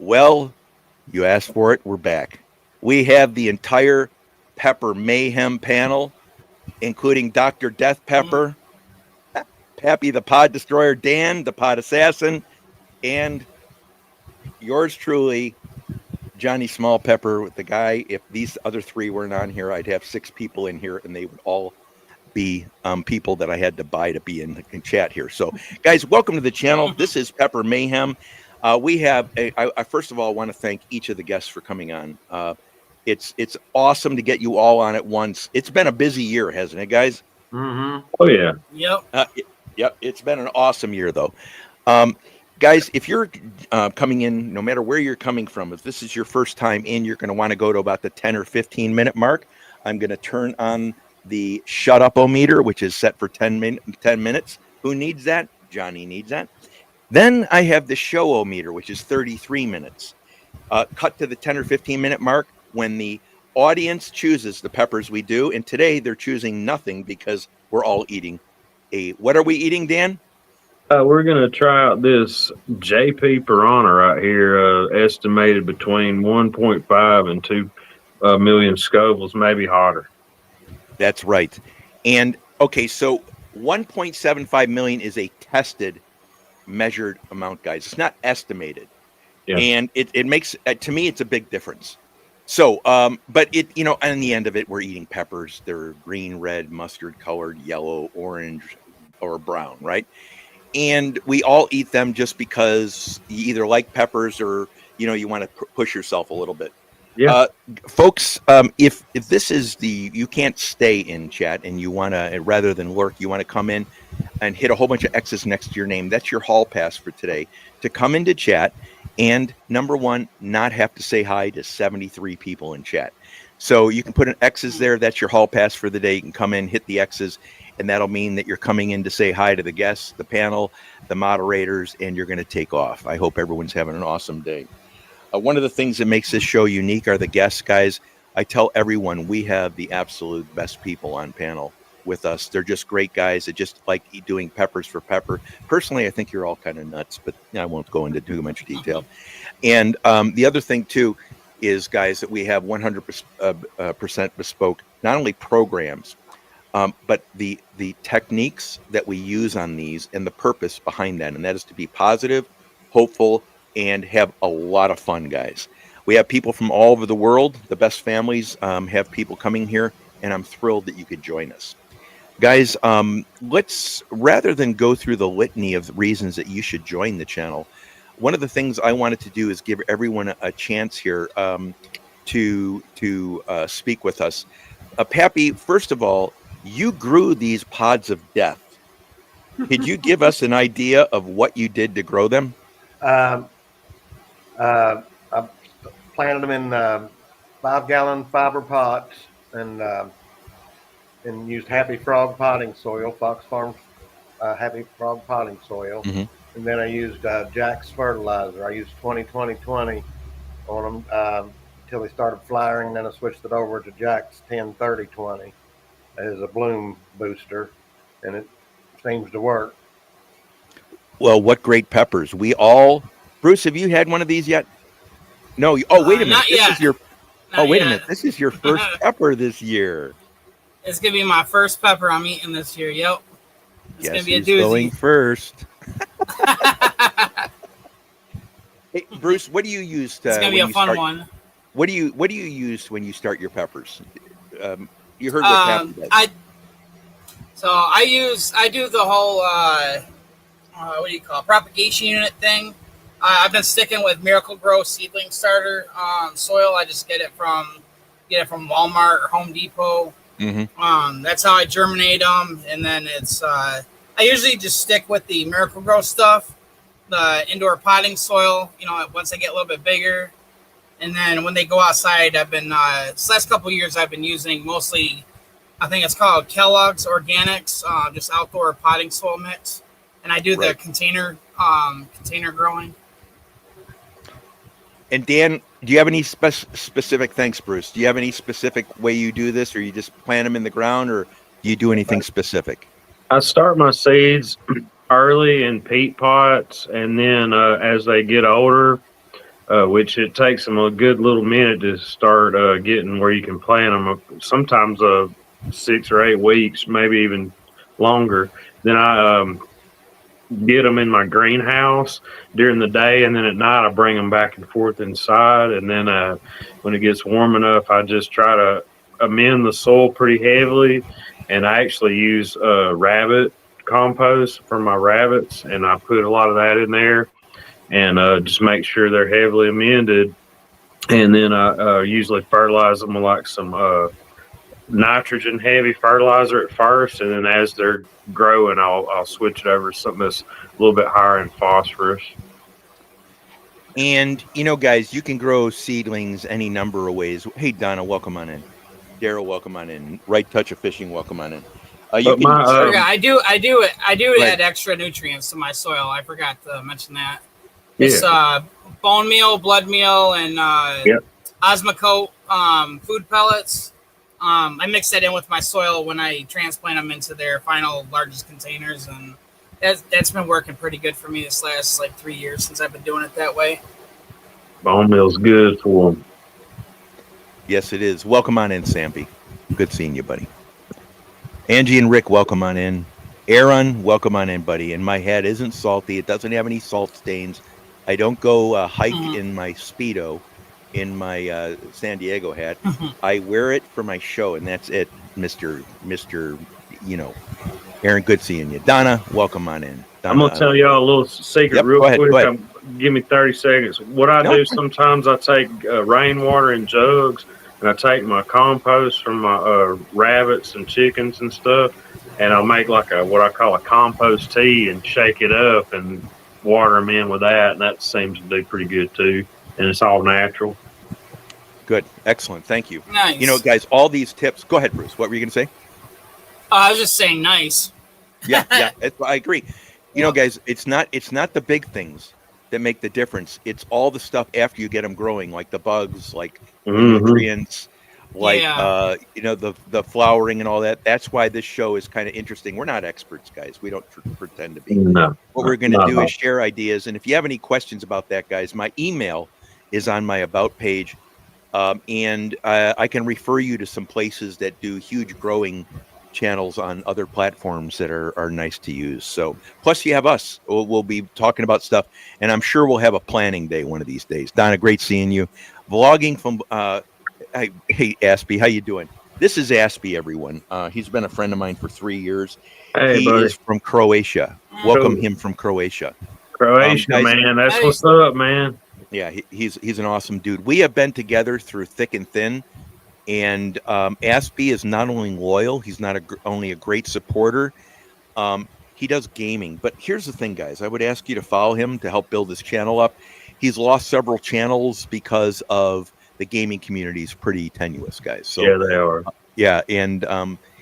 Well, you asked for it. We're back. We have the entire Pepper Mayhem panel, including Dr. Death Pepper, Pappy the Pod Destroyer, Dan the Pod Assassin, and yours truly, Johnny Small Pepper with the guy. If these other three weren't on here, I'd have 6 people in here, and they would all be people that I had to buy to be in chat here. So, guys, welcome to the channel. This is Pepper Mayhem. We have I first of all want to thank each of the guests for coming on. It's awesome to get you all on at once. It's been a busy year, hasn't it, guys? Mm-hmm. Oh yeah. Yep. Yep. It's been an awesome year, though. Guys, if you're coming in, no matter where you're coming from, if this is your first time in, you're going to want to go to about the 10 or 15 minute mark. I'm going to turn on the shut up-o-meter, which is set for 10 minutes. Who needs that? Johnny needs that. Then I have the show-o-meter, which is 33 minutes. Cut to the 10 or 15 minute mark when the audience chooses the peppers we do. And today they're choosing nothing because we're all eating what are we eating, Dan? We're going to try out this JP Piranha right here, estimated between 1.5 and 2 million Scovilles, maybe hotter. That's right. And okay, so 1.75 million is a tested, measured amount, guys. It's not estimated. Yeah. And it makes, to me, it's a big difference. So, but it, on the end of it, we're eating peppers. They're green, red, mustard colored, yellow, orange, or brown, right? And we all eat them just because you either like peppers or, you want to push yourself a little bit. Yeah. Folks, if this is you can't stay in chat and you want to, rather than lurk, you want to come in and hit a whole bunch of X's next to your name. That's your hall pass for today to come into chat. And number one, not have to say hi to 73 people in chat. So you can put an X's there. That's your hall pass for the day. You can come in, hit the X's, and that'll mean that you're coming in to say hi to the guests, the panel, the moderators, and you're going to take off. I hope everyone's having an awesome day. One of the things that makes this show unique are the guests, guys. I tell everyone we have the absolute best people on panel with us. They're just great guys that just like doing peppers for pepper. Personally, I think you're all kind of nuts, but I won't go into too much detail. And the other thing, too, is, guys, that we have 100% bespoke, not only programs, but the techniques that we use on these and the purpose behind that. And that is to be positive, hopeful, and have a lot of fun, guys. We have people from all over the world. The best families have people coming here, and I'm thrilled that you could join us. Guys, let's, rather than go through the litany of reasons that you should join the channel, one of the things I wanted to do is give everyone a chance here to speak with us. Pappy, first of all, you grew these pods of death. Could you give us an idea of what you did to grow them? I planted them in 5-gallon fiber pots and used Happy Frog potting soil, Fox Farms Happy Frog potting soil. Mm-hmm. And then I used Jack's fertilizer. I used 20-20-20 on them until they started flowering. Then I switched it over to Jack's 10-30-20 as a bloom booster, and it seems to work. Well, what great peppers. Bruce, have you had one of these yet? No. Oh, wait a minute. Wait a minute. This is your first pepper this year. It's going to be my first pepper I'm eating this year. Yep. It's going to be a doozy. Going first. Hey, Bruce, what do you use to? It's going to be a fun one. What do you use when you start your peppers? You heard what Pappy does. I do the whole what do you call it, propagation unit thing. I've been sticking with Miracle Grow seedling starter soil. I just get it from Walmart or Home Depot. Mm-hmm. That's how I germinate them, and then it's I usually just stick with the Miracle Grow stuff, the indoor potting soil. Once they get a little bit bigger, and then when they go outside, I've been this last couple of years I've been using mostly, I think it's called Kellogg's Organics, just outdoor potting soil mix, and I do the container growing. And Dan, do you have any specific, thanks, Bruce, do you have any specific way you do this, or you just plant them in the ground, or do you do anything specific? I start my seeds early in peat pots, and then as they get older, which it takes them a good little minute to start getting where you can plant them. Sometimes 6 or 8 weeks, maybe even longer. Then I get them in my greenhouse during the day, and then at night I bring them back and forth inside. And then when it gets warm enough, I just try to amend the soil pretty heavily, and I actually use rabbit compost for my rabbits, and I put a lot of that in there, and just make sure they're heavily amended. And then I usually fertilize them with like some nitrogen heavy fertilizer at first, and then as they're growing, I'll switch it over to something that's a little bit higher in phosphorus. And guys, you can grow seedlings any number of ways. Hey, Donna, welcome on in. Daryl, welcome on in. Right Touch of Fishing, welcome on in. I do add extra nutrients to my soil. I forgot to mention that. It's bone meal, blood meal, and Osmocote food pellets. I mix that in with my soil when I transplant them into their final largest containers, and that's been working pretty good for me this last 3 years since I've been doing it that way. Bone meal's good for them. Yes, it is. Welcome on in, Sampy. Good seeing you, buddy. Angie and Rick, welcome on in. Aaron, welcome on in, buddy. And my hat isn't salty. It doesn't have any salt stains. I don't go hike in my Speedo, in my San Diego hat. I wear it for my show, and that's it, Mr. Aaron, good seeing you. Donna, welcome on in. Donna, I'm going to tell y'all a little secret real quick. Go ahead. Give me 30 seconds. What I do sometimes, I take rainwater in jugs, and I take my compost from my rabbits and chickens and stuff, and I'll make like what I call a compost tea and shake it up and water them in with that, and that seems to do pretty good too. And it's all natural. Good. Excellent. Thank you. Nice. Guys, all these tips. Go ahead, Bruce. What were you going to say? I was just saying nice. Yeah, I agree. Guys, it's not the big things that make the difference. It's all the stuff after you get them growing, like the bugs, like the nutrients, like the flowering and all that. That's why this show is kind of interesting. We're not experts, guys. We don't pretend to be. No. What we're going to do is share ideas. And if you have any questions about that, guys, my email is on my About page. And I can refer you to some places that do huge growing channels on other platforms that are nice to use. So plus you have us. We'll be talking about stuff, and I'm sure we'll have a planning day one of these days. Donna, great seeing you. Vlogging from hey Aspie, how you doing? This is Aspie, everyone. He's been a friend of mine for 3 years. Hey, he buddy. is from Croatia. Welcome him from Croatia. Croatia, guys, man. That's what's up, man. Yeah, he's an awesome dude. We have been together through thick and thin. And Aspie is not only loyal, he's not only a great supporter. He does gaming. But here's the thing, guys. I would ask you to follow him to help build his channel up. He's lost several channels because of the gaming community is pretty tenuous, guys. So yeah, they are. Yeah, and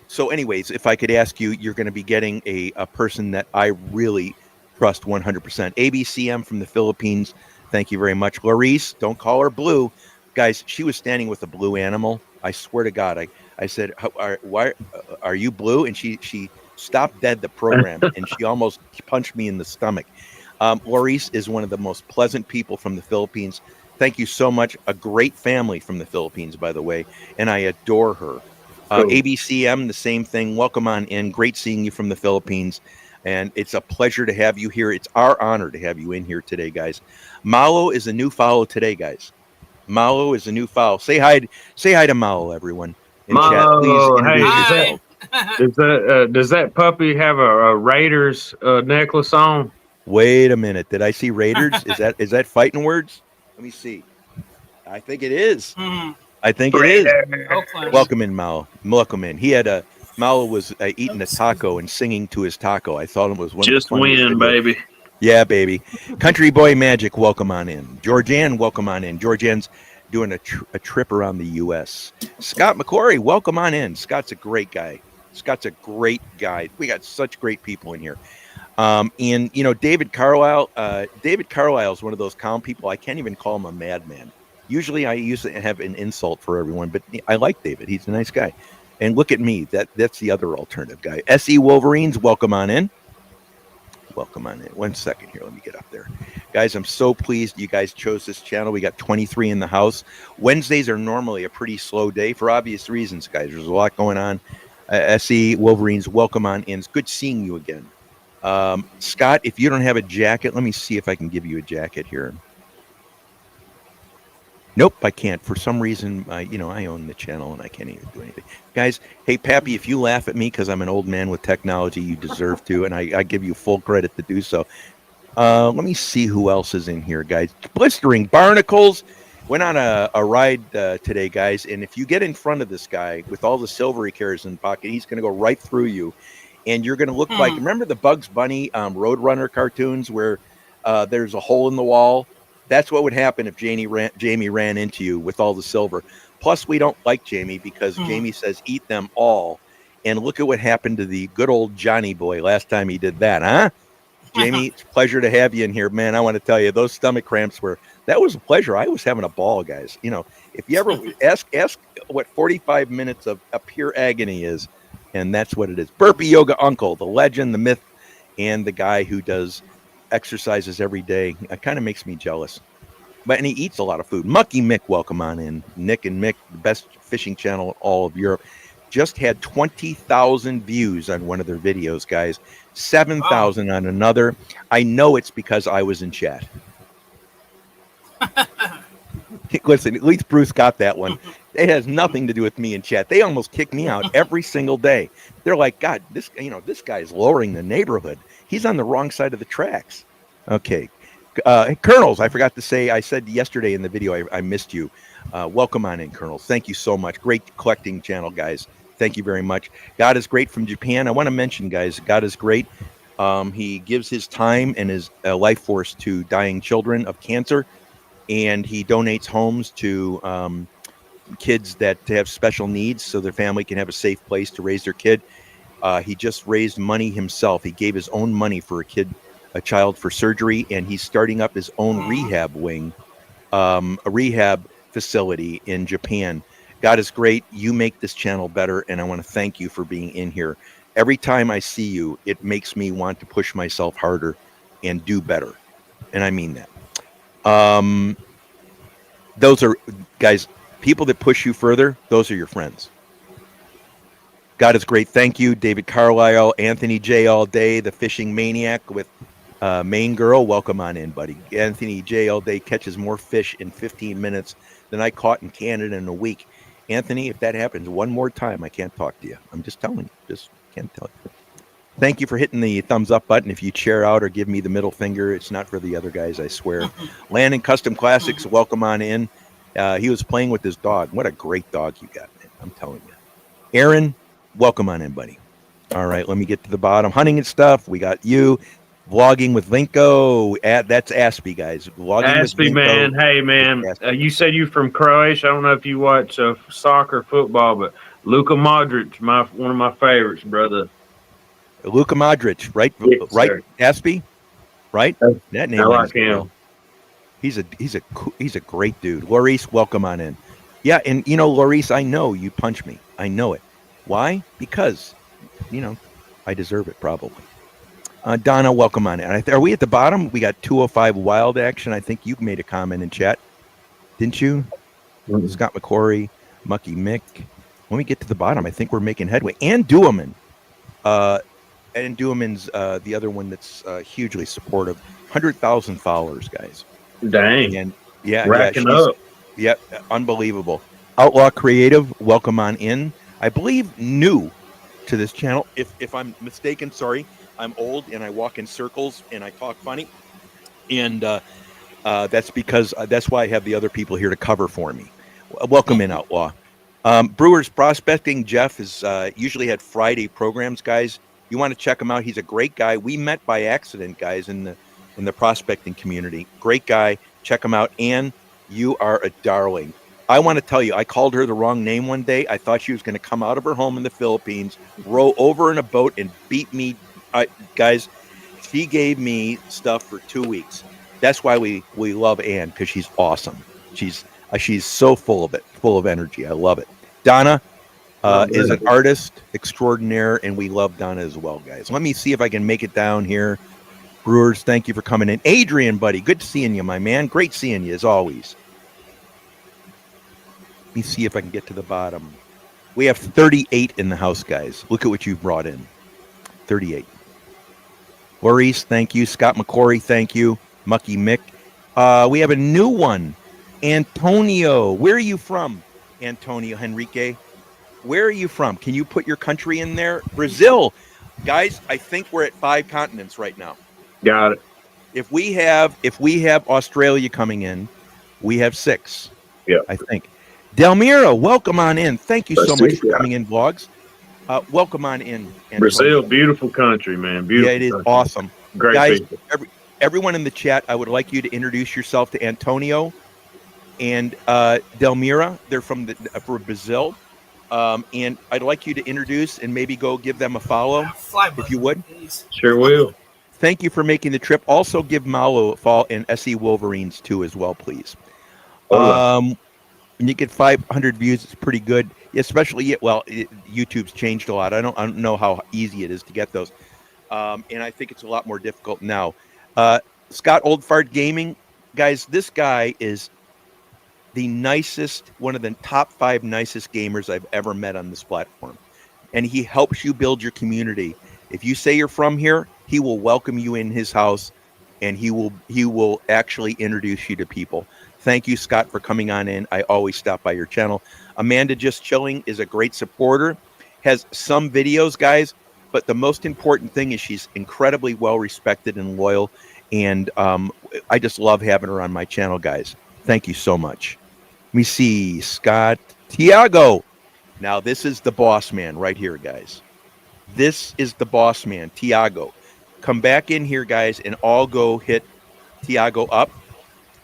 so anyways, if I could ask you, you're going to be getting a person that I really trust 100%. ABCM from the Philippines. Thank you very much. Laurice, don't call her Blue. Guys, she was standing with a blue animal. I swear to God, I said, why are you blue? And she stopped dead the program, and she almost punched me in the stomach. Laurice is one of the most pleasant people from the Philippines. Thank you so much. A great family from the Philippines, by the way, and I adore her. ABCM, the same thing. Welcome on in. Great seeing you from the Philippines, and it's a pleasure to have you here. It's our honor to have you in here today, guys. Malo is a new follow today, guys. Malo is a new follow. Say hi to Malo, everyone. In Malo, chat. Please does that puppy have a Raiders necklace on? Wait a minute. Did I see Raiders? Is that fighting words? Let me see. I think it is. I think it is. Oakland. Welcome in, Malo. Welcome in. Malo was eating a taco and singing to his taco. I thought it was one Just of the funniest win, videos. baby. Yeah, baby. Country Boy Magic, welcome on in. Georgianne, welcome on in. Georgianne's doing a trip around the U.S. Scott McCory, welcome on in. Scott's a great guy. We got such great people in here. And, David Carlisle. David Carlisle is one of those calm people. I can't even call him a madman. Usually I used to have an insult for everyone, but I like David. He's a nice guy. And look at me. That's the other alternative guy. SE Wolverines, welcome on in. welcome on in. 1 second here. Let me get up there. Guys, I'm so pleased you guys chose this channel. We got 23 in the house. Wednesdays are normally a pretty slow day for obvious reasons, guys. There's a lot going on. SE Wolverines, welcome on in. It's good seeing you again. Scott, if you don't have a jacket, let me see if I can give you a jacket here. Nope, I can't. For some reason, I own the channel and I can't even do anything. Guys, hey, Pappy, if you laugh at me because I'm an old man with technology, you deserve to, and I give you full credit to do so. Let me see who else is in here, guys. Blistering Barnacles. Went on a ride today, guys, and if you get in front of this guy with all the silver he carries in the pocket, he's going to go right through you, and you're going to look like, remember the Bugs Bunny Roadrunner cartoons where there's a hole in the wall? That's what would happen if Jamie ran into you with all the silver. Plus, we don't like Jamie because Jamie says, eat them all. And look at what happened to the good old Johnny boy last time he did that, huh? Jamie, it's a pleasure to have you in here, man. I want to tell you, those stomach cramps that was a pleasure. I was having a ball, guys. If you ever ask what 45 minutes of pure agony is, and that's what it is. Burpee Yoga Uncle, the legend, the myth, and the guy who does exercises every day. It kind of makes me jealous. And he eats a lot of food. Mucky Mick, welcome on in. Nick and Mick, the best fishing channel in all of Europe, just had 20,000 views on one of their videos, guys. 7,000 on another. I know it's because I was in chat. Listen, at least Bruce got that one. It has nothing to do with me in chat. They almost kick me out every single day. They're like, God, this guy's lowering the neighborhood. He's on the wrong side of the tracks. Okay. Colonels, I forgot to say, I said yesterday in the video, I missed you. Welcome on in, Colonels. Thank you so much. Great collecting channel, guys. Thank you very much. God is Great from Japan. I want to mention, guys, God is Great. He gives his time and his life force to dying children of cancer, and he donates homes to kids that have special needs so their family can have a safe place to raise their kid. He just raised money himself. He gave his own money for a child for surgery, and he's starting up his own rehab wing, a rehab facility in Japan. God is great. You make this channel better, and I want to thank you for being in here. Every time I see you, it makes me want to push myself harder and do better, and I mean that. Those are, guys, people that push you further, those are your friends. God is great. Thank you, David Carlisle, Anthony J. all day, the fishing maniac with Maine Girl. Welcome on in, buddy. Anthony J. all day catches more fish in 15 minutes than I caught in Canada in a week. Anthony, if that happens one more time, I can't talk to you. I'm just telling you. Just can't tell you. Thank you for hitting the thumbs up button. If you chair out or give me the middle finger, it's not for the other guys, I swear. Landon Custom Classics, welcome on in. He was playing with his dog. What a great dog you got, man. I'm telling you. Aaron, welcome on in, buddy. All right, let me get to the bottom. Hunting and stuff. We got you. Vlogging with Vinko. That's Aspie, guys. Vlogging Aspie, with Vinko. man. Hey, man. You said you from Croatia. I don't know if you watch soccer, football, but Luka Modric, one of my favorites, brother. Luka Modric, right? Yes, right, sir. Aspie? Right? That name. I like him. He's a great dude. Laurice, welcome on in. Yeah, and Laurice, I know you punch me. I know it. Why? Because, I deserve it probably. Donna, welcome on in. Are we at the bottom? We got 205 Wild Action. I think you made a comment in chat, didn't you? Mm-hmm. Scott McCory, Mucky Mick. When we get to the bottom, I think we're making headway. And Dueman. And Dueman's the other one that's hugely supportive. 100,000 followers, guys. Dang. And racking up. Yeah, unbelievable. Outlaw Creative, welcome on in. I believe new to this channel. If I'm mistaken, sorry. I'm old and I walk in circles and I talk funny. And that's because that's why I have the other people here to cover for me. Welcome in, Outlaw. Brewers Prospecting, Jeff has usually had Friday programs, guys. You want to check him out. He's a great guy. We met by accident, guys, in the prospecting community. Great guy. Check him out. Ann, you are a darling. I want to tell you, I called her the wrong name one day. I thought she was going to come out of her home in the Philippines, row over in a boat, and beat me. Guys, she gave me stuff for 2 weeks. That's why we love Ann, because she's awesome. She's so full of energy. I love it. Donna is an artist extraordinaire, and we love Donna as well, guys. Let me see if I can make it down here. Brewers, thank you for coming in. Adrian, buddy, good seeing you, my man. Great seeing you, as always. Let me see if I can get to the bottom. We have 38 in the house, guys. Look at what you've brought in. 38. Maurice, thank you. Scott McCory, thank you. Mucky Mick. We have a new one. Antonio. Where are you from, Antonio Henrique? Where are you from? Can you put your country in there? Brazil. Guys, I think we're at 5 continents right now. Got it. If we have Australia coming in, we have 6. Yeah. I think. Delmira, welcome on in. Thank you so much for coming in, vlogs. Welcome on in, Antonio. Brazil, beautiful country, man. Beautiful. Yeah, it is country. awesome. Great guys, people. Everyone in the chat, I would like you to introduce yourself to Antonio and Delmira. They're from Brazil. And I'd like you to introduce and maybe go give them a follow, if you would. Sure will. Thank you for making the trip. Also give Malo a follow and SE Wolverines too as well, please. When you get 500 views, it's pretty good. Especially, YouTube's changed a lot. I don't know how easy it is to get those. And I think it's a lot more difficult now. Scott Oldfart Gaming, guys, this guy is the nicest, one of the top 5 nicest gamers I've ever met on this platform. And he helps you build your community. If you say you're from here, he will welcome you in his house, and he will actually introduce you to people. Thank you, Scott, for coming on in. I always stop by your channel. Amanda Just Chilling is a great supporter, has some videos, guys, but the most important thing is she's incredibly well respected and loyal, and I just love having her on my channel, guys. Thank you so much. Let me see, Scott Tiago. Now, this is the boss man right here, guys. This is the boss man, Tiago. Come back in here, guys, and all go hit Tiago up,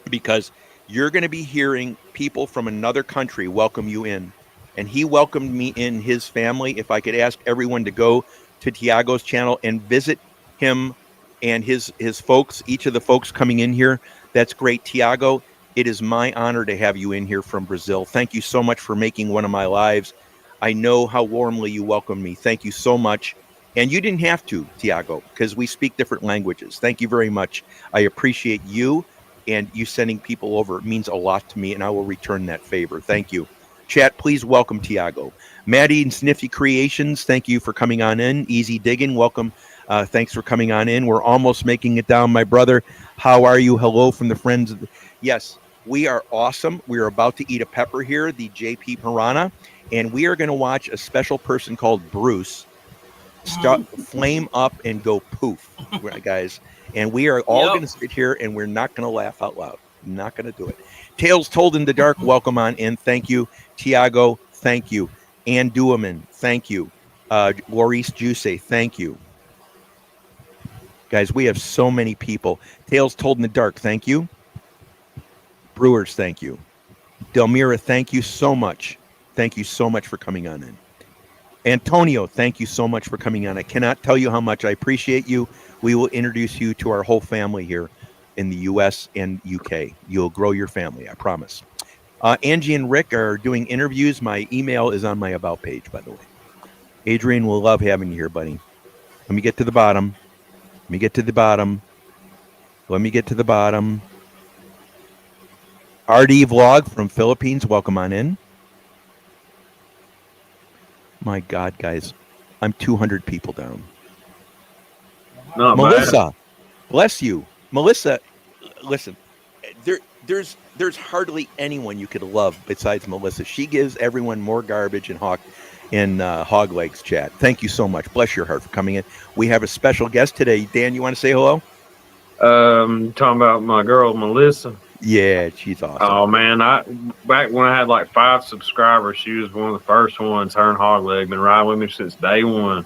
because you're going to be hearing people from another country welcome you in. And he welcomed me in his family. If I could ask everyone to go to Tiago's channel and visit him and his folks, each of the folks coming in here, that's great. Tiago, it is my honor to have you in here from Brazil. Thank you so much for making one of my lives. I know how warmly you welcomed me. Thank you so much. And you didn't have to, Tiago, because we speak different languages. Thank you very much. I appreciate you. And you sending people over, it means a lot to me, and I will return that favor. Thank you. Chat, please welcome Tiago. Maddie and Sniffy Creations, thank you for coming on in. Easy Digging, welcome. Thanks for coming on in. We're almost making it down, my brother. How are you? Hello from the friends. Yes, we are awesome. We are about to eat a pepper here, the JP Piranha, and we are going to watch a special person called Bruce flame up and go poof, guys. And we are all going to sit here, and we're not going to laugh out loud. Not going to do it. Tales Told in the Dark, welcome on in. Thank you. Tiago, thank you. Ann Dueman, thank you. Maurice Juice, thank you. Guys, we have so many people. Tales Told in the Dark, thank you. Brewers, thank you. Delmira, thank you so much. Thank you so much for coming on in. Antonio, thank you so much for coming on. I cannot tell you how much I appreciate you. We will introduce you to our whole family here in the U.S. and UK. You'll grow your family, I promise. Angie and Rick are doing interviews. My email is on my About page, by the way. Adrian will love having you here, buddy. Let me get to the bottom. Let me get to the bottom. Let me get to the bottom. RD Vlog from Philippines, welcome on in. My God, guys, I'm 200 people down. Not Melissa, bad. bless you. Melissa, listen, there's hardly anyone you could love besides Melissa. She gives everyone more garbage and hog legs, chat. Thank you so much. Bless your heart for coming in. We have a special guest today. Dan, you want to say hello? Talking about my girl Melissa. Yeah, she's awesome. Oh man, back when I had like 5 subscribers, she was one of the first ones. Her and Hogleg been riding with me since day one.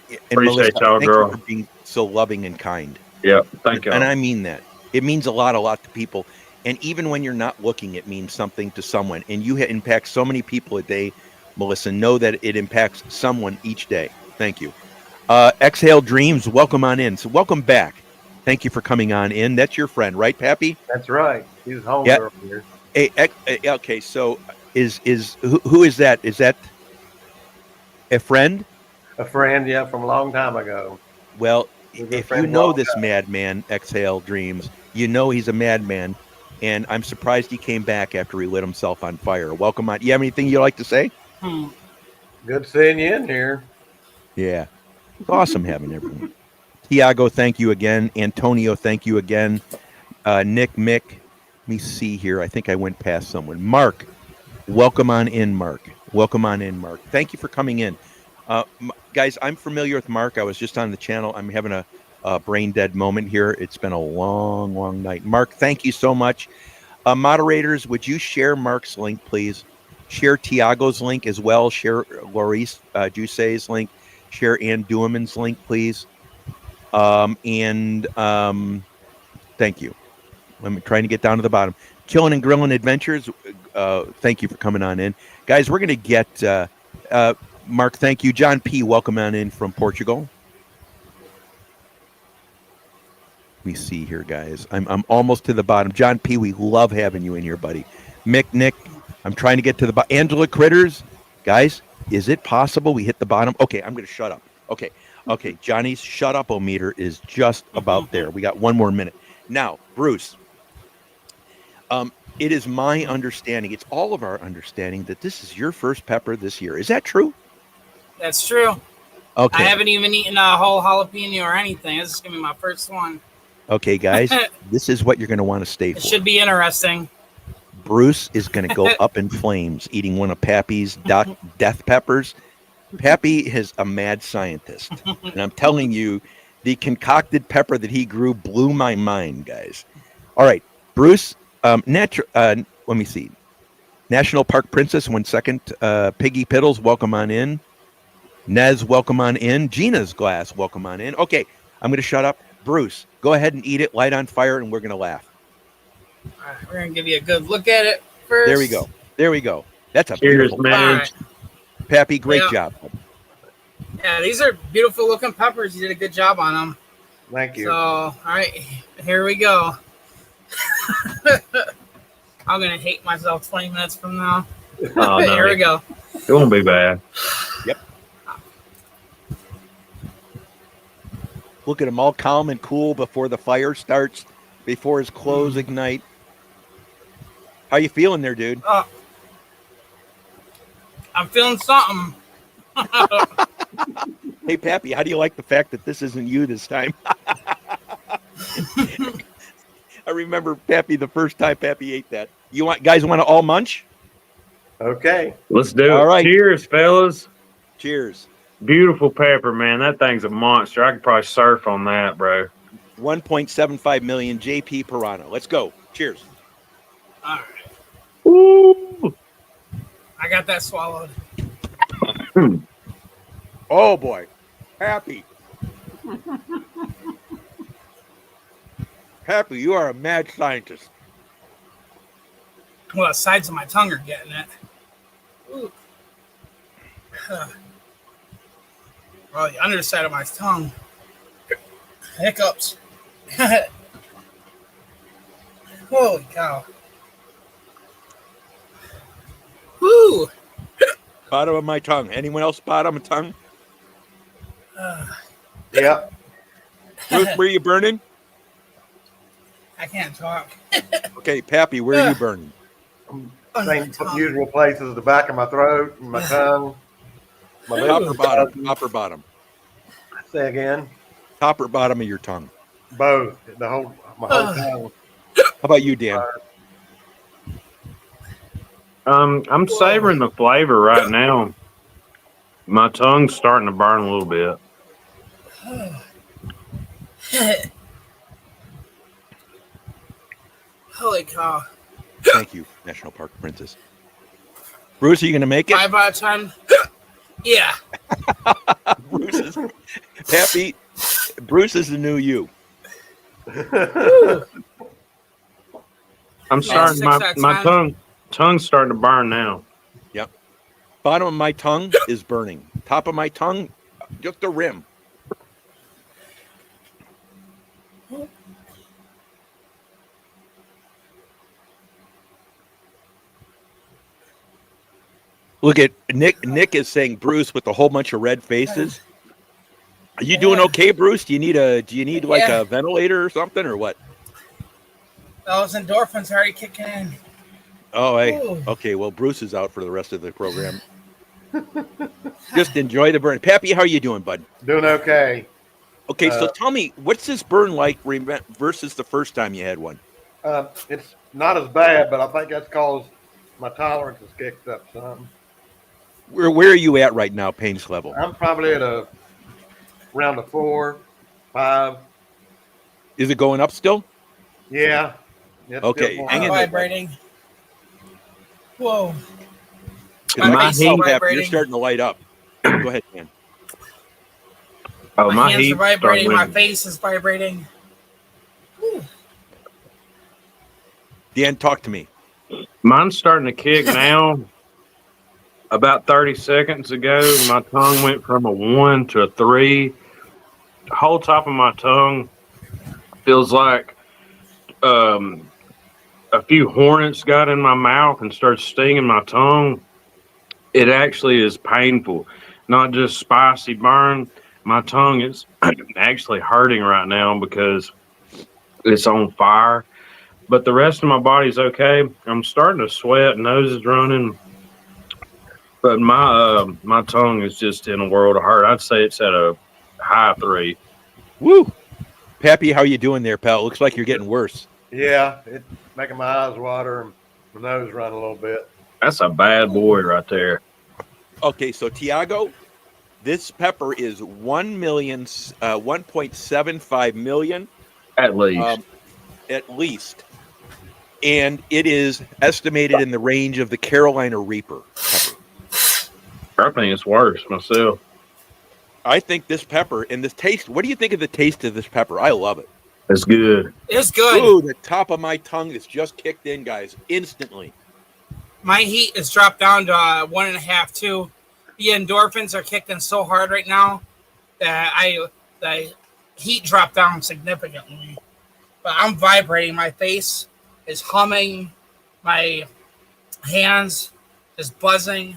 And Appreciate Melissa, y'all, thank girl. you for being so loving and kind. Yeah, thank you. And I mean that. It means a lot to people. And even when you're not looking, it means something to someone. And you impact so many people a day, Melissa. Know that it impacts someone each day. Thank you. Exhale Dreams, welcome on in. So welcome back. Thank you for coming on in. That's your friend, right, Pappy? That's right. He's home Yeah. earlier. Hey, okay, so who is that? Is that a friend? A friend, yeah, from a long time ago. Well, if you know this madman, Exhale Dreams, you know he's a madman, and I'm surprised he came back after he lit himself on fire. Welcome on. You have anything you'd like to say? Good seeing you in here. Yeah, it's awesome having everyone. Tiago, thank you again. Antonio, thank you again. Nick, Mick, let me see here. I think I went past someone. Mark, welcome on in, Mark. Welcome on in, Mark. Thank you for coming in. Guys, I'm familiar with Mark. I was just on the channel. I'm having a brain dead moment here. It's been a long, long night. Mark, thank you so much. Moderators, would you share Mark's link, please? Share Tiago's link as well. Share Laurice Jusse's link. Share Ann Dueman's link, please. Thank you. I'm trying to get down to the bottom. Chillin' and Grillin' Adventures, thank you for coming on in. Guys, we're going to get... Mark, thank you. John P., welcome on in from Portugal. Let me see here, guys. I'm almost to the bottom. John P., we love having you in here, buddy. Mick, Nick, I'm trying to get to the bottom. Angela Critters, guys, is it possible we hit the bottom? Okay, I'm going to shut up. Okay, Johnny's shut-up-o-meter is just about there. We got one more minute. Now, Bruce, it is my understanding, it's all of our understanding, that this is your first pepper this year. Is that true? That's true. Okay. I haven't even eaten a whole jalapeno or anything. This is going to be my first one. Okay, guys, this is what you're going to want to stay for. It should be interesting. Bruce is going to go up in flames eating one of Pappy's death peppers. Pappy is a mad scientist. And I'm telling you, the concocted pepper that he grew blew my mind, guys. All right, Bruce, let me see. National Park Princess, 1 second. Piggy Piddles, welcome on in. Nez, welcome on in. Gina's Glass, welcome on in. Okay, I'm going to shut up. Bruce, go ahead and eat it, light on fire, and we're going to laugh. All right, we're going to give you a good look at it first. There we go. That's a Cheers, beautiful man. Right. Pappy, great job. Yeah, these are beautiful looking peppers. You did a good job on them. Thank you. So, all right, here we go. I'm going to hate myself 20 minutes from now. Oh, no. Here we go. It won't be bad. Yep. Look at him all calm and cool before the fire starts, before his clothes ignite. How you feeling there, dude? I'm feeling something. Hey, Pappy, how do you like the fact that this isn't you this time? I remember Pappy the first time Pappy ate that. Guys want to all munch? Okay. Let's do it. All right. Cheers, fellas. Cheers. Beautiful pepper, man. That thing's a monster. I could probably surf on that, bro. 1.75 million JP Pirano. Let's go. Cheers. All right. Ooh. I got that swallowed. Oh, boy. Pappy. Pappy, you are a mad scientist. Well, the sides of my tongue are getting it. Ooh. Well, the underside of my tongue. Hiccups. Holy cow. Woo! Bottom of my tongue. Anyone else bottom of tongue? Yep. Bruce, where are you burning? I can't talk. Okay, Pappy, where are you burning? Same usual places: the back of my throat, my tongue, my Top lips. or bottom? Top or bottom? Say again. Top or bottom of your tongue? Both. My whole tongue. How about you, Dan? I'm savoring the flavor right now. My tongue's starting to burn a little bit. Holy cow. Thank you, National Park Princess. Bruce, are you going to make it? 5 out of 10. Yeah. Pappy, Bruce is the new you. I'm starting. 6 out of My 10. tongue's starting to burn now. Yep. Bottom of my tongue is burning. Top of my tongue, just the rim. Look at Nick. Nick is saying Bruce with a whole bunch of red faces. Are you doing okay, Bruce? Do you need like Yeah. a ventilator or something, or what? Those endorphins are already kicking in. Oh, hey. Ooh. Okay, well, Bruce is out for the rest of the program. Just enjoy the burn. Pappy, how are you doing, bud? Doing okay. Okay, so tell me, what's this burn like versus the first time you had one? It's not as bad, but I think that's because my tolerance has kicked up some. Where are you at right now, pains level? I'm probably at around a 4, 5. Is it going up still? Yeah. It's Okay, still hang I'm in there, bud. vibrating. Whoa. 'Cause My I can face tell, is Pap, you're vibrating. starting to light up. Go ahead, man. Oh, My hands heat are vibrating. started My winning. face is vibrating. Whew. Dan, talk to me. Mine's starting to kick now. About 30 seconds ago, my tongue went from a 1 to a 3. The whole top of my tongue feels like a few hornets got in my mouth and started stinging my tongue. It actually is painful, not just spicy burn. My tongue is actually hurting right now because it's on fire. But the rest of my body's okay. I'm starting to sweat, nose is running. But my tongue is just in a world of hurt. I'd say it's at a high 3. Woo! Pappy, how you doing there, pal? Looks like you're getting worse. Yeah, it's making my eyes water and my nose run a little bit. That's a bad boy right there. Okay, so Tiago, this pepper is 1.75 million At least. at least, and it is estimated in the range of the Carolina Reaper pepper. I think it's worse myself. I think this pepper and this taste. What do you think of the taste of this pepper? I love it. It's good. It's good. Ooh, the top of my tongue is just kicked in, guys, instantly. My heat is dropped down to 1.5, 2. The endorphins are kicked in so hard right now that the heat dropped down significantly. But I'm vibrating. My face is humming. My hands is buzzing.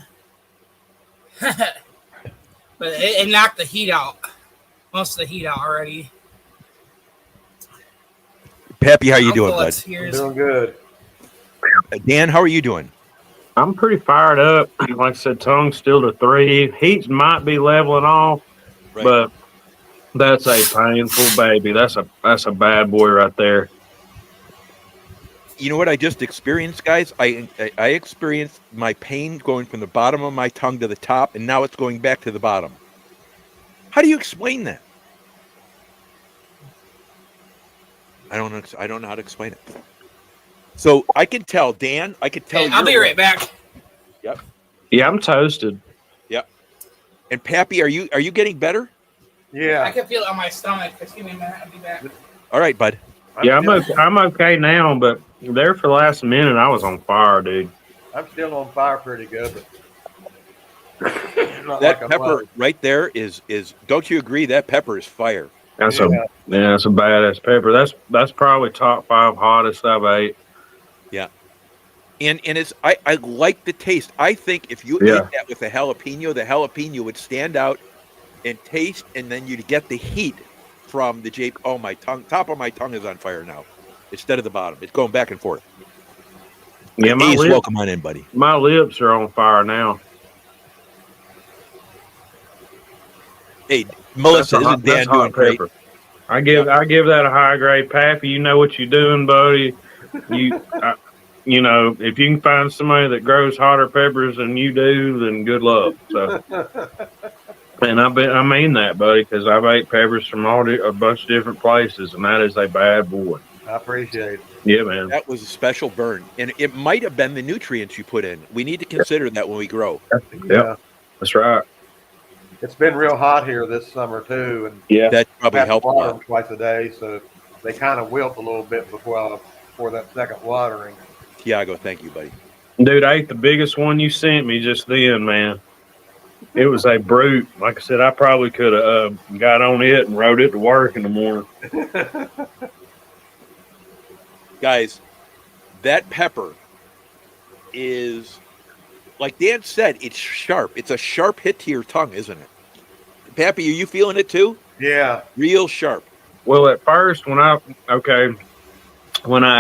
But it knocked the heat out. Most of the heat out already. Pappy, how you doing, full of bud? tears. Doing good. Dan, how are you doing? I'm pretty fired up. Like I said, tongue still to 3. Heat might be leveling off, Right. but that's a painful baby. That's a bad boy right there. You know what I just experienced, guys? I experienced my pain going from the bottom of my tongue to the top, and now it's going back to the bottom. How do you explain that? I don't know. I don't know how to explain it. So I can tell, Dan. I could tell. Okay, I'll be right back. Yep. Yeah, I'm toasted. Yep. And Pappy, are you getting better? I Yeah. can feel it on my stomach. Just give me a minute. I'll be back. All right, bud. I'm okay now, but there for the last minute, I was on fire, dude. I'm still on fire pretty good, but not That like I pepper was. right there is. Don't you agree? That pepper is fire. That's Yeah. that's a badass pepper. That's probably top 5 hottest I've ate. And it's I like the taste. I think if you Yeah. ate that with a jalapeno, the jalapeno would stand out and taste, and then you'd get the heat from the J. Oh, my tongue, top of my tongue is on fire now, instead of the bottom. It's going back and forth. Yeah, Ace, welcome on in, buddy. my lips are on fire now. Hey, Melissa, isn't Dan That's hot doing great? pepper. I give that a high grade. Pappy, you know what you're doing, buddy. You know, if you can find somebody that grows hotter peppers than you do, then good luck. So, and I mean that, buddy, because I've ate peppers from a bunch of different places, and that is a bad boy. I appreciate it. Yeah, man. That was a special burn, and it might have been the nutrients you put in. We need to consider that when we grow. Yeah. That's right. It's been real hot here this summer too, and Yeah, That probably I have to helped a water lot. them twice a day, so they kind of wilt a little bit before that second watering. Tiago, thank you, buddy. dude, I ate the biggest one you sent me just then, man. It was a brute. Like I said, I probably could have got on it and rode it to work in the morning. Guys, that pepper is, like Dan said, it's sharp. It's a sharp hit to your tongue, isn't it? Pappy, are you feeling it too? Yeah. Real sharp. Well, at first, when I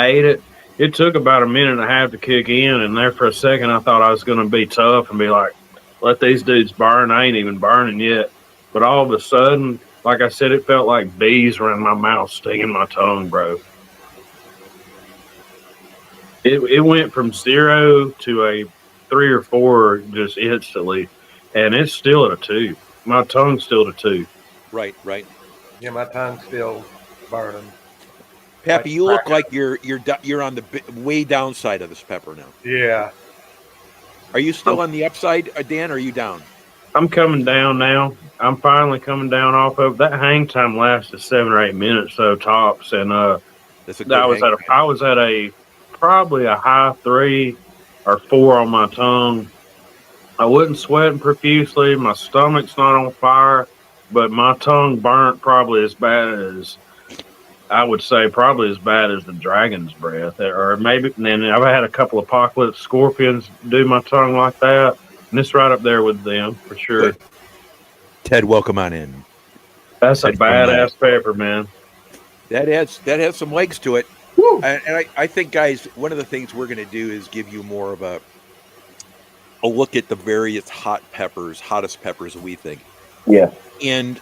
ate it, it took about a minute and a half to kick in, and there for a second, I thought I was going to be tough and be like, "Let these dudes burn." I ain't even burning yet, but all of a sudden, like I said, it felt like bees were in my mouth, stinging my tongue, bro. It went from 0 to a 3 or 4 just instantly, and it's still at a 2. My tongue's still at a 2. Right. Yeah, my tongue's still burning. Pappy, you look like you're on the way downside of this pepper now. Yeah. Are you still on the upside, Dan? Or are you down? I'm coming down now. I'm finally coming down off of that. Hang time lasted 7 or 8 minutes, so tops, and That's a good I was at a probably a high 3 or 4 on my tongue. I wasn't sweating profusely. My stomach's not on fire, but my tongue burnt probably as bad as, I would say, probably as bad as the dragon's breath. Or maybe, and then I've had a couple of apocalypse scorpions do my tongue like that. And it's right up there with them, for sure. Good. Ted, welcome on in. That's Ted a badass pepper, man. That has some legs to it. And I think, guys, one of the things we're going to do is give you more of a look at the various hottest peppers we think. Yeah. And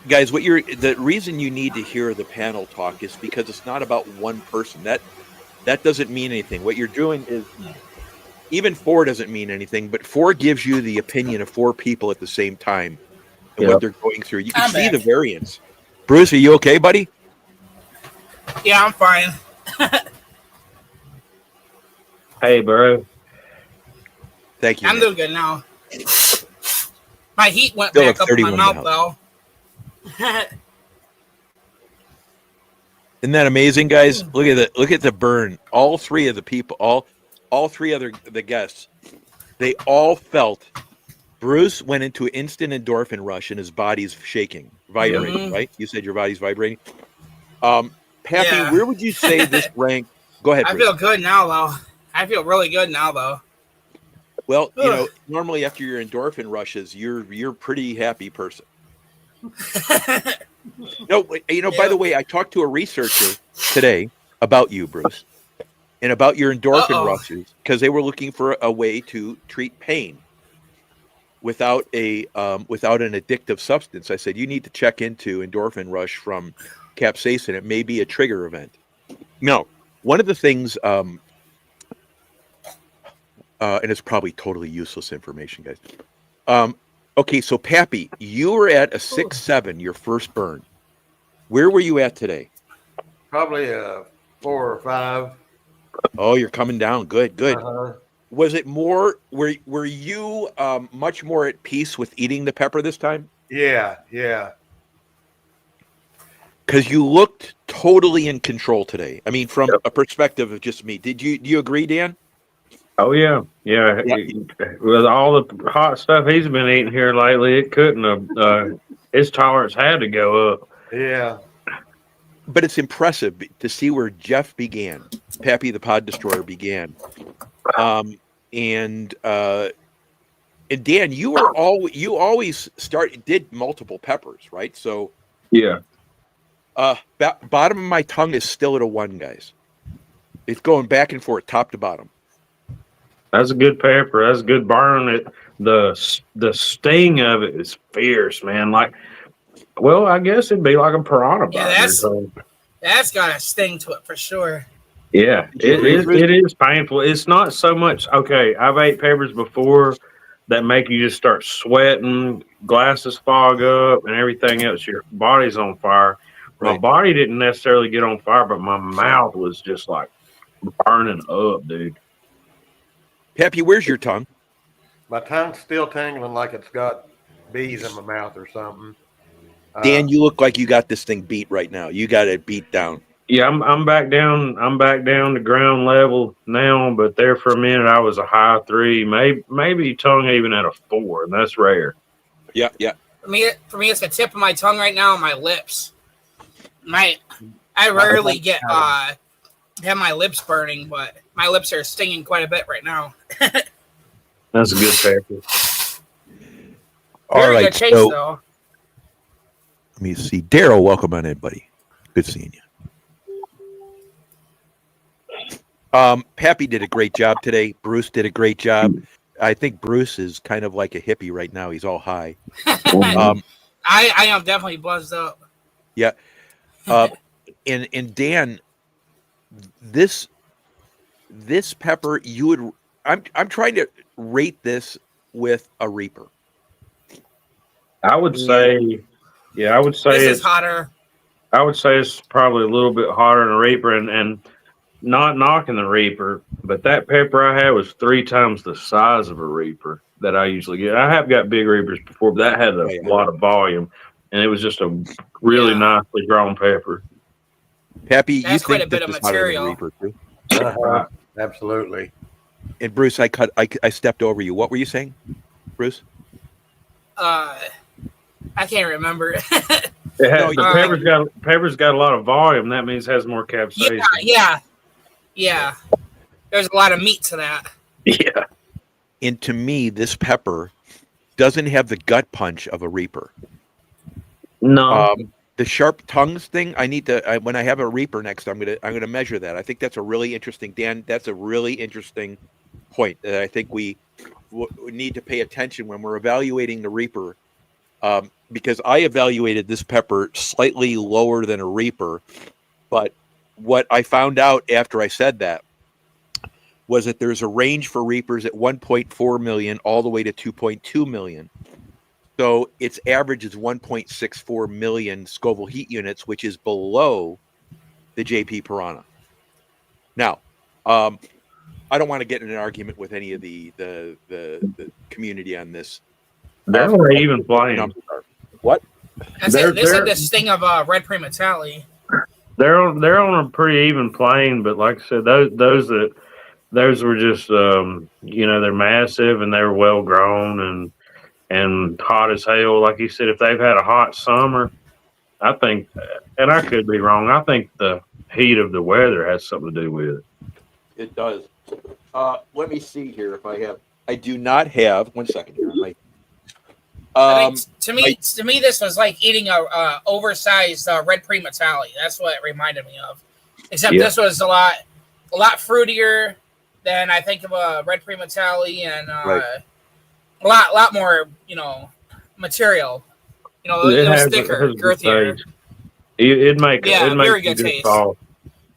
guys, the reason you need to hear the panel talk is because it's not about one person. That doesn't mean anything. What you're doing is, even 4 doesn't mean anything, but 4 gives you the opinion of 4 people at the same time and what they're going through. You can see the variance. Bruce, are you okay, buddy? Yeah, I'm fine. Hey, bro. Thank you. I'm doing good now. My heat went Still back at up in my 31 mouth, now. though. Isn't that amazing, guys? Look at the burn. All 3 of the people, all 3 other the guests, they all felt. Bruce went into an instant endorphin rush and his body's shaking, vibrating. Right? You said your body's vibrating. Pappy, where would you say this rank? Go ahead, Bruce. I feel good now, though. I feel really good now, though. Well, normally after your endorphin rushes, you're a pretty happy person. No, by the way, I talked to a researcher today about you, Bruce, and about your endorphin rushes, because they were looking for a way to treat pain without an addictive substance. I said, you need to check into endorphin rush from capsaicin. It may be a trigger event. No, one of the things, and it's probably totally useless information, guys. Okay, so Pappy, you were at a 6.7, your first burn. Where were you at today? Probably a 4 or 5. Oh, you're coming down. Good. Uh-huh. Was it more? Were you much more at peace with eating the pepper this time? Yeah. Because you looked totally in control today. I mean, from a perspective of just me. Do you agree, Dan? Oh, yeah. With all the hot stuff he's been eating here lately, it couldn't have, his tolerance had to go up. Yeah. But it's impressive to see where Jeff began. Pappy the Pod Destroyer began. And Dan, you always did multiple peppers, right? So yeah. Bottom of my tongue is still at a 1, guys. It's going back and forth, top to bottom. That's a good pepper. That's a good burn. The sting of it is fierce, man. Like, well, I guess it'd be like a piranha. Yeah, that's got a sting to it for sure. Yeah, it is painful. It's not so much. Okay, I've ate peppers before that make you just start sweating, glasses fog up, and everything else. Your body's on fire. Right. My body didn't necessarily get on fire, but my mouth was just like burning up, dude. Pappy, where's your tongue? My tongue's still tingling like it's got bees in my mouth or something. Dan, you look like you got this thing beat right now. You got it beat down. Yeah, I'm back down. I'm back down to ground level now. But there for a minute, I was a high 3, maybe tongue even at a 4, and that's rare. Yeah. For me, it's the tip of my tongue right now and my lips. I rarely have my lips burning, but my lips are stinging quite a bit right now. That's a good pepper. All Very right, good taste, though. Let me see. Daryl, welcome on in, buddy. Good seeing you. Pappy did a great job today. Bruce did a great job. I think Bruce is kind of like a hippie right now. He's all high. I am definitely buzzed up. Yeah. And Dan, this pepper, you would. I'm trying to rate this with a Reaper. I would say, I would say This is hotter. I would say it's probably a little bit hotter than a Reaper, and not knocking the Reaper, but that pepper I had was 3 times the size of a Reaper that I usually get. I have got big Reapers before, but that had a lot of volume, and it was just a really nicely grown pepper. Pappy, that's you quite think a bit of material. Reaper too? Absolutely. And Bruce, I stepped over you. What were you saying, Bruce? I can't remember. Pepper's got a lot of volume. That means it has more capsaicin. Yeah. There's a lot of meat to that. Yeah. And to me, this pepper doesn't have the gut punch of a Reaper. No. The sharp tongues thing, I need to. When I have a Reaper next, I'm gonna measure that. I think that's a really interesting, Dan. That's a really interesting point that I think we need to pay attention when we're evaluating the Reaper. Because I evaluated this pepper slightly lower than a Reaper, but what I found out after I said that was that there's a range for Reapers at 1.4 million all the way to 2.2 million. So its average is 1.64 million Scoville heat units, which is below the JP Piranha. Now, I don't want to get in an argument with any of the community on this. They're not even playing. What? They said this thing of red prematally. They're on a pretty even plane, but like I said, those were just they're massive and they're well grown and hot as hell. Like you said, if they've had a hot summer, I think, and I could be wrong, I think the heat of the weather has something to do with it. It does. Let me see here if I have. I do not have. 1 second here. I think to me, this was like eating a oversized red prematally. That's what it reminded me of. Except this was a lot fruitier than I think of a red prematally, and a lot more, material. It was thicker, girthier. It'd make very good taste.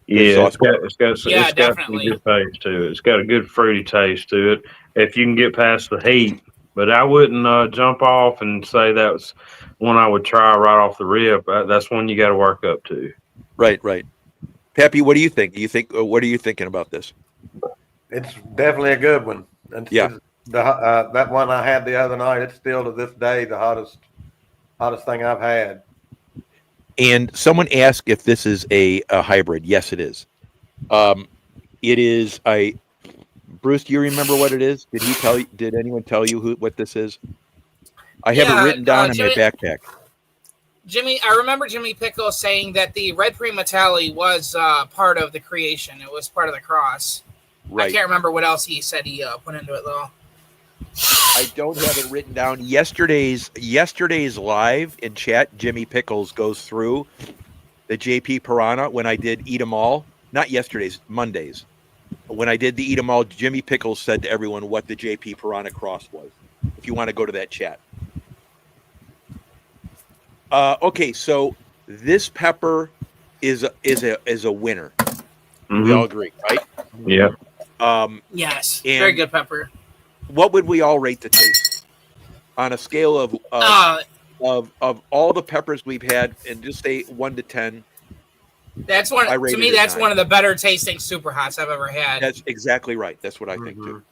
Yeah, it's got definitely a good taste to it. It's got a good fruity taste to it. If you can get past the heat, but I wouldn't jump off and say that was one I would try right off the rip. That's one you got to work up to. Right. Pappy, what do you think? What are you thinking about this? It's definitely a good one. And that one I had the other night, it's still to this day the hottest thing I've had. And someone asked if this is a hybrid. Yes, it is. It is a. Bruce, do you remember what it is? Did he tell you? Did anyone tell you what this is? I have it written down in my backpack. I remember Jimmy Pickle saying that the red prematally was part of the creation. It was part of the cross. Right. I can't remember what else he said he put into it though. I don't have it written down. Yesterday's live in chat, Jimmy Pickles goes through the JP Piranha when I did Eat 'em All. Not yesterday's, Mondays. When I did the Eat 'em All, Jimmy Pickles said to everyone what the JP Piranha cross was. If you want to go to that chat. Okay, so this pepper is a winner. Mm-hmm. We all agree, right? Yeah. Yes. Very good pepper. What would we all rate the taste on a scale of all the peppers we've had, and just say 1 to 10? That's one. To me, that's 9. One of the better tasting super hots I've ever had. That's exactly right. That's what I think too.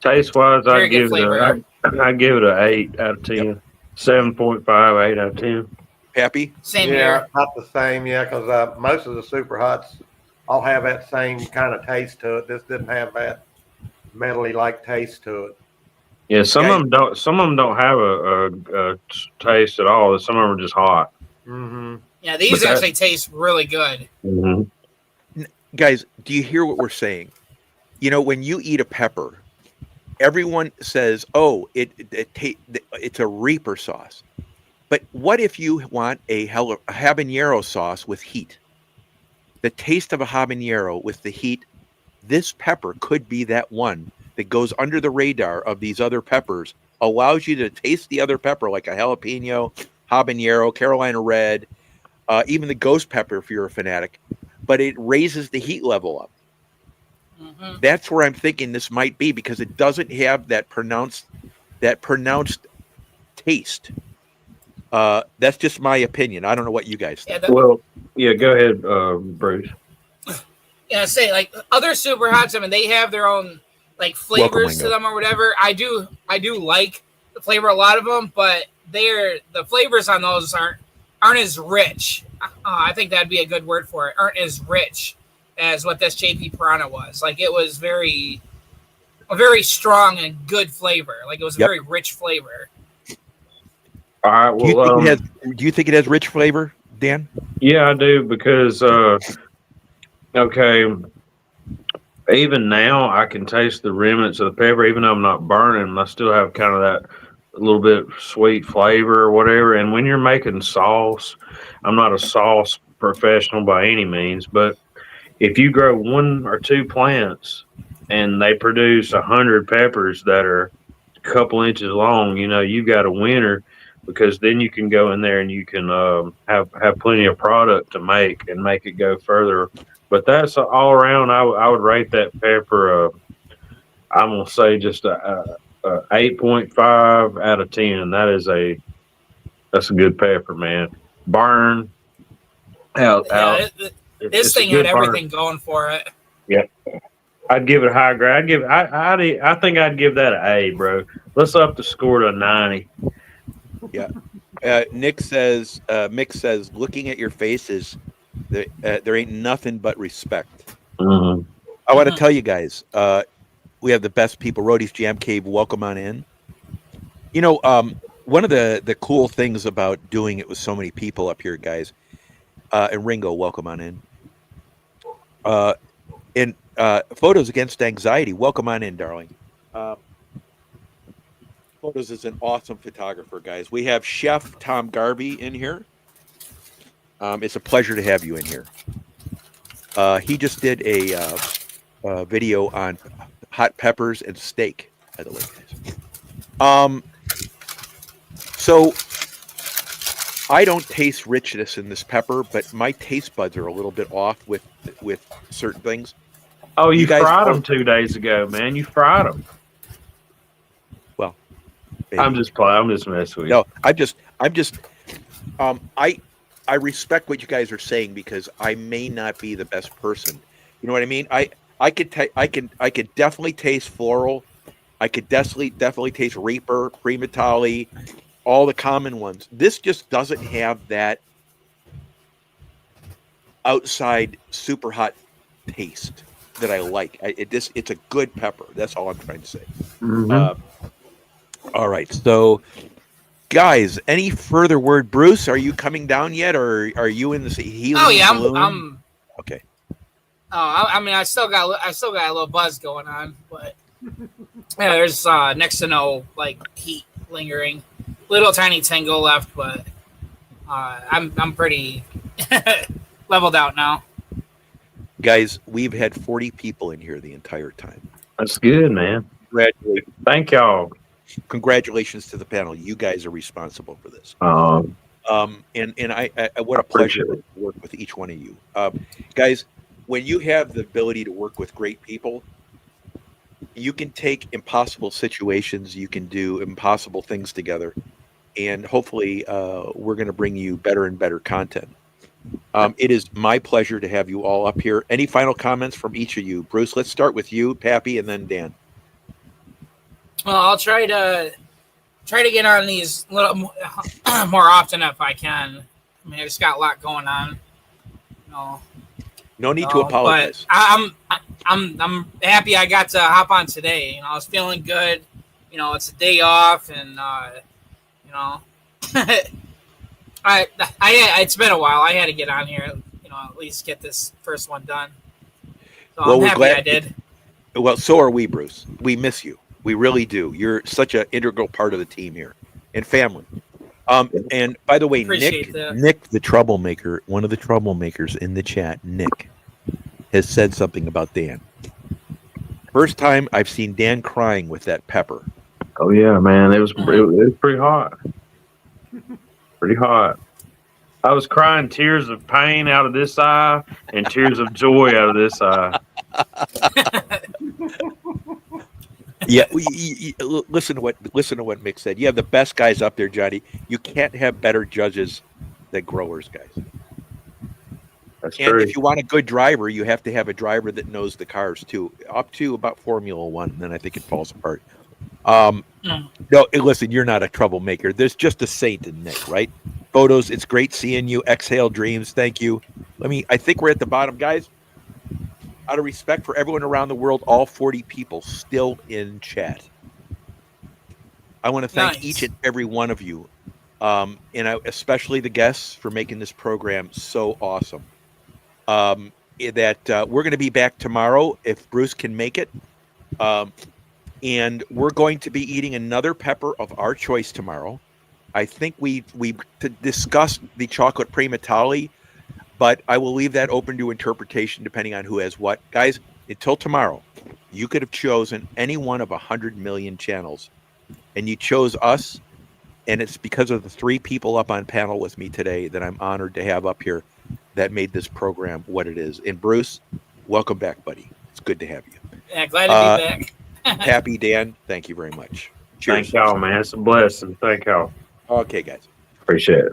Taste wise, I'd give it an 8 out of 10. Yep. 7.5, 8 out of 10. Happy? Same here. Not the same, because most of the super hots all have that same kind of taste to it. This didn't have that metally like taste to it. Yeah, some of them don't. Some of them don't have a taste at all. Some of them are just hot. Mm-hmm. Yeah, these actually taste really good. Mm-hmm. Guys, do you hear what we're saying? When you eat a pepper, everyone says, "Oh, it's a Reaper sauce." But what if you want a habanero sauce with heat? The taste of a habanero with the heat, this pepper could be that one that goes under the radar of these other peppers, allows you to taste the other pepper like a jalapeno, habanero, Carolina red, even the ghost pepper if you're a fanatic, but it raises the heat level up. Mm-hmm. That's where I'm thinking this might be, because it doesn't have that pronounced taste. That's just my opinion. I don't know what you guys think. Well, yeah, go ahead, Bruce. Yeah, say like other super hots. I mean, they have their own like flavors to them or whatever. I do like the flavor of a lot of them, but the flavors on those aren't as rich. I think that'd be a good word for it. Aren't as rich as what this JP Piranha was. Like it was a very strong and good flavor. Like it was a very rich flavor. All right. Well, do you think it has rich flavor, Dan? Yeah, I do, because okay, even now I can taste the remnants of the pepper, even though I'm not burning. I still have kind of that little bit sweet flavor or whatever. And when you're making sauce, I'm not a sauce professional by any means, but if you grow 1 or 2 plants and they produce 100 peppers that are a couple inches long, you've got a winner, because then you can go in there and you can have plenty of product to make it go further. But that's all around. I would rate that pepper. I'm gonna say just a 8.5 out of 10. That's a good pepper, man. Burn out. This thing had everything going for it. Yeah, I'd give it a high grade. I think I'd give that an A, bro. Let's up the score to a 90. Yeah. Mick says, looking at your faces, there ain't nothing but respect. Mm-hmm. I want to tell you guys, we have the best people. Rody's Jam Cave, welcome on in. One of the cool things about doing it with so many people up here, guys, and Ringo, welcome on in. And Photos Against Anxiety, welcome on in, darling. Photos is an awesome photographer, guys. We have Chef Tom Garvey in here. It's a pleasure to have you in here. He just did a video on hot peppers and steak, by the way, guys. So I don't taste richness in this pepper, but my taste buds are a little bit off with certain things. Oh, you fried them 2 days ago, man. You fried them. Well, I'm just playing. I'm just messing with you. No, I'm just. I respect what you guys are saying, because I may not be the best person. You know what I mean? I could definitely taste floral. I could definitely taste Reaper, Primatali, all the common ones. This just doesn't have that outside super hot taste that I like. It's a good pepper. That's all I'm trying to say. Mm-hmm. All right, so guys, any further word? Bruce, are you coming down yet, or are you in the healing? Oh yeah, balloon? I'm okay. Oh, I mean, I still got a little buzz going on, but yeah, there's next to no like heat lingering. Little tiny tingle left, but I'm pretty leveled out now. Guys, we've had 40 people in here the entire time. That's good, man. Congratulations. Thank y'all. Congratulations to the panel. You guys are responsible for this. And I what a pleasure to work with each one of you. Guys, when you have the ability to work with great people, you can take impossible situations, you can do impossible things together, and hopefully we're going to bring you better and better content. It is my pleasure to have you all up here. Any final comments from each of you? Bruce, let's start with you, Pappy, and then Dan. Well, I'll try to get on these a little more often if I can. I mean, I just got a lot going on. No need to apologize. But I'm happy I got to hop on today. I was feeling good. It's a day off, and it's been a while. I had to get on here. At least get this first one done. So I'm happy I did. Well, so are we, Bruce. We miss you. We really do. You're such an integral part of the team here and family. And by the way, Appreciate that. Nick, the troublemaker, one of the troublemakers in the chat, Nick, has said something about Dan. First time I've seen Dan crying with that pepper. Oh yeah, man, it was pretty hot. Pretty hot. I was crying tears of pain out of this eye and tears of joy out of this eye. Yeah, listen to what Mick said. You have the best guys up there, Johnny. You can't have better judges than growers, guys. That's And true. if you want a good driver, you have to have a driver that knows the cars too. Up to about Formula One, then I think it falls apart. No, listen, you're not a troublemaker. There's just a saint in Nick, right? Photos, it's great seeing you. Exhale Dreams, thank you. I think we're at the bottom, guys. Out of respect for everyone around the world, all 40 people still in chat. I want to thank each and every one of you, and especially the guests for making this program so awesome. That we're going to be back tomorrow if Bruce can make it. And we're going to be eating another pepper of our choice tomorrow. I think we discussed the chocolate primatali, but I will leave that open to interpretation depending on who has what. Guys, until tomorrow, you could have chosen any one of 100 million channels, and you chose us, and it's because of the 3 people up on panel with me today that I'm honored to have up here that made this program what it is. And Bruce, welcome back, buddy. It's good to have you. Yeah, glad to be back. Happy Dan, thank you very much. Cheers. Thank y'all, man. It's a blessing. Thank y'all. Okay, guys. Appreciate it.